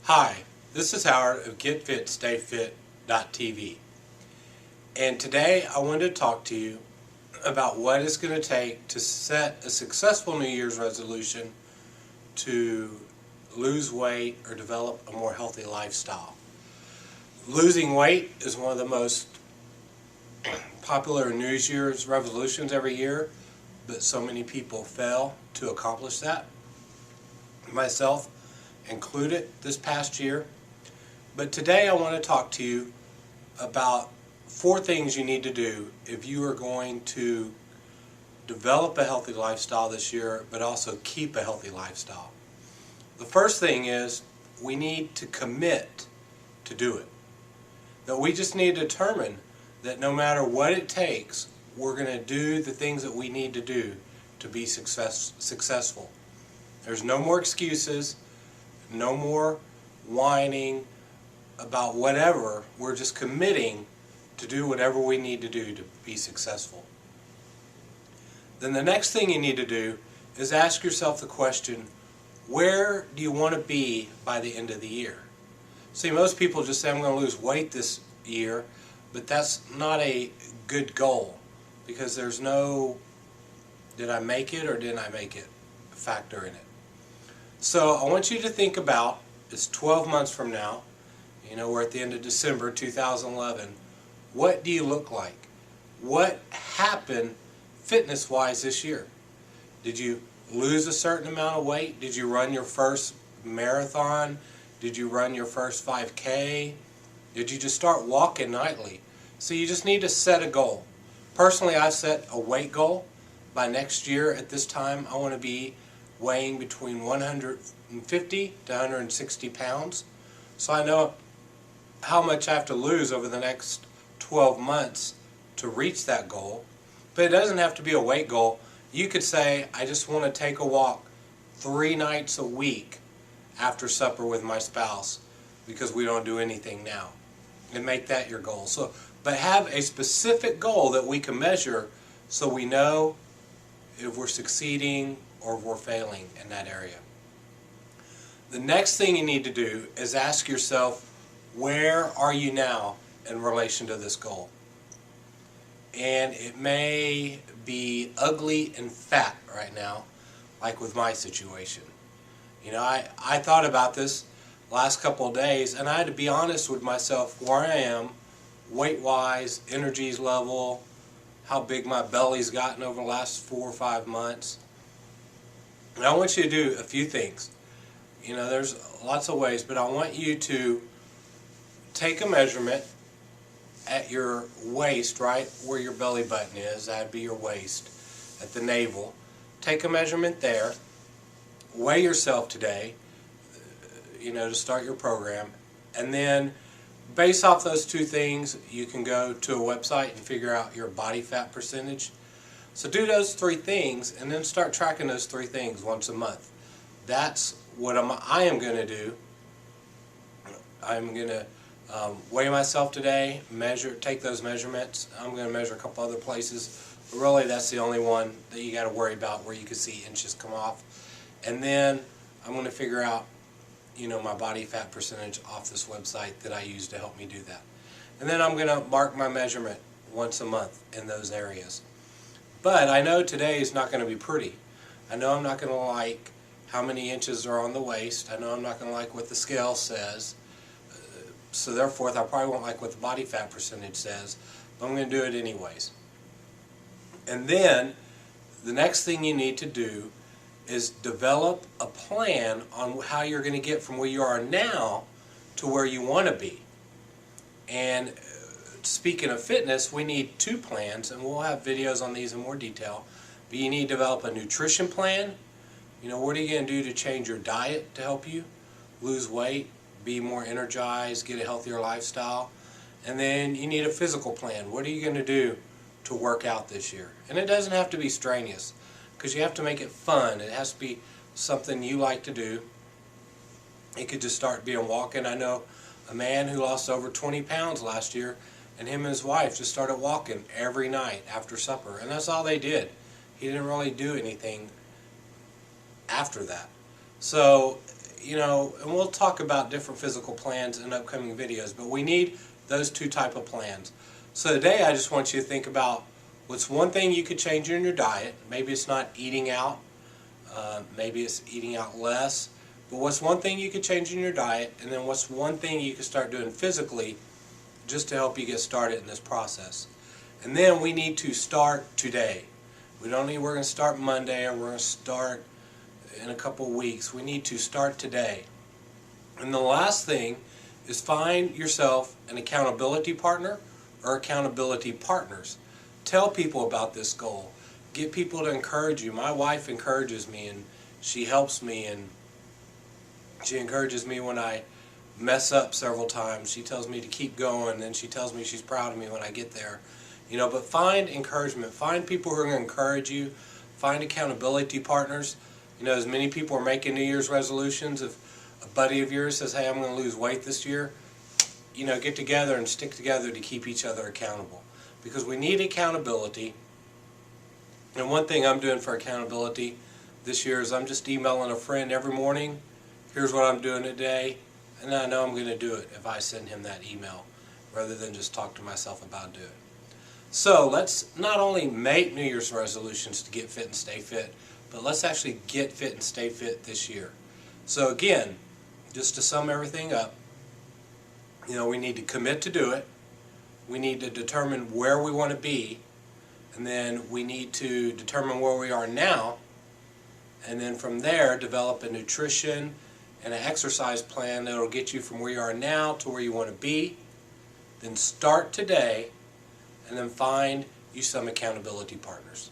Hi, this is Howard of GetFitStayFit.tv, and today I wanted to talk to you about what it's going to take to set a successful New Year's resolution to lose weight or develop a more healthy lifestyle. Losing weight is one of the most popular New Year's resolutions every year, but so many people fail to accomplish that, myself included this past year. But today I want to talk to you about 4 things you need to do if you are going to develop a healthy lifestyle this year, but also keep a healthy lifestyle. The first thing is we need to commit to do it. That we just need to determine that no matter what it takes, we're going to do the things that we need to do to be successful. There's no more excuses, no more whining about whatever. We're just committing to do whatever we need to do to be successful. Then the next thing you need to do is ask yourself the question, where do you want to be by the end of the year? See, most people just say, I'm going to lose weight this year, but that's not a good goal, because there's no did I make it or didn't I make it factor in it. So I want you to think about, it's 12 months from now, we're at the end of December 2011, what do you look like? What happened fitness-wise this year? Did you lose a certain amount of weight? Did you run your first marathon? Did you run your first 5K? Did you just start walking nightly? So you just need to set a goal. Personally, I've set a weight goal. By next year at this time, I want to be weighing between 150 to 160 pounds. So I know how much I have to lose over the next 12 months to reach that goal. But it doesn't have to be a weight goal. You could say, I just want to take a walk 3 nights a week after supper with my spouse, because we don't do anything now. And make that your goal. But have a specific goal that we can measure so we know if we're succeeding or if we're failing in that area. The next thing you need to do is ask yourself, where are you now in relation to this goal? And it may be ugly and fat right now, like with my situation. I thought about this last couple of days, and I had to be honest with myself where I am, weight-wise, energies level, how big my belly's gotten over the last 4 or 5 months. And I want you to do a few things. There's lots of ways, but I want you to take a measurement at your waist, right where your belly button is. That'd be your waist, at the navel. Take a measurement there. Weigh yourself today, to start your program. And then, based off those 2 things, you can go to a website and figure out your body fat percentage. So do those 3 things, and then start tracking those 3 things once a month. That's what I am going to do. I'm going to weigh myself today, take those measurements. I'm going to measure a couple other places, but really that's the only one that you got to worry about where you can see inches come off. And then I'm going to figure out, my body fat percentage off this website that I use to help me do that. And then I'm going to mark my measurement once a month in those areas. But I know today is not going to be pretty. I know I'm not going to like how many inches are on the waist. I know I'm not going to like what the scale says. So therefore, I probably won't like what the body fat percentage says. But I'm going to do it anyways. And then the next thing you need to do is develop a plan on how you're going to get from where you are now to where you want to be. And speaking of fitness, we need 2 plans, and we'll have videos on these in more detail. But you need to develop a nutrition plan. What are you going to do to change your diet to help you lose weight, be more energized, get a healthier lifestyle? And then you need a physical plan. What are you going to do to work out this year? And it doesn't have to be strenuous, because you have to make it fun. It has to be something you like to do. It could just start being walking. I know a man who lost over 20 pounds last year, and him and his wife just started walking every night after supper, and that's all they did. He didn't really do anything after that. So and we'll talk about different physical plans in upcoming videos, but we need those two type of plans. So today I just want you to think about what's one thing you could change in your diet. Maybe it's not eating out, maybe it's eating out less, but what's one thing you could change in your diet, and then what's one thing you could start doing physically just to help you get started in this process. And then we need to start today. We're going to start Monday, or we're going to start in a couple weeks. We need to start today. And the last thing is find yourself an accountability partner or accountability partners. Tell people about this goal. Get people to encourage you. My wife encourages me, and she helps me, and she encourages me when I mess up several times. She tells me to keep going, and she tells me she's proud of me when I get there. But find encouragement. Find people who are going to encourage you. Find accountability partners. As many people are making New Year's resolutions, if a buddy of yours says, hey, I'm going to lose weight this year, get together and stick together to keep each other accountable. Because we need accountability. And one thing I'm doing for accountability this year is I'm just emailing a friend every morning, here's what I'm doing today, and I know I'm going to do it if I send him that email, rather than just talk to myself about doing it. So let's not only make New Year's resolutions to get fit and stay fit, but let's actually get fit and stay fit this year. So again, just to sum everything up, we need to commit to do it. We need to determine where we want to be, and then we need to determine where we are now, and then from there develop a nutrition and an exercise plan that will get you from where you are now to where you want to be. Then start today, and then find you some accountability partners.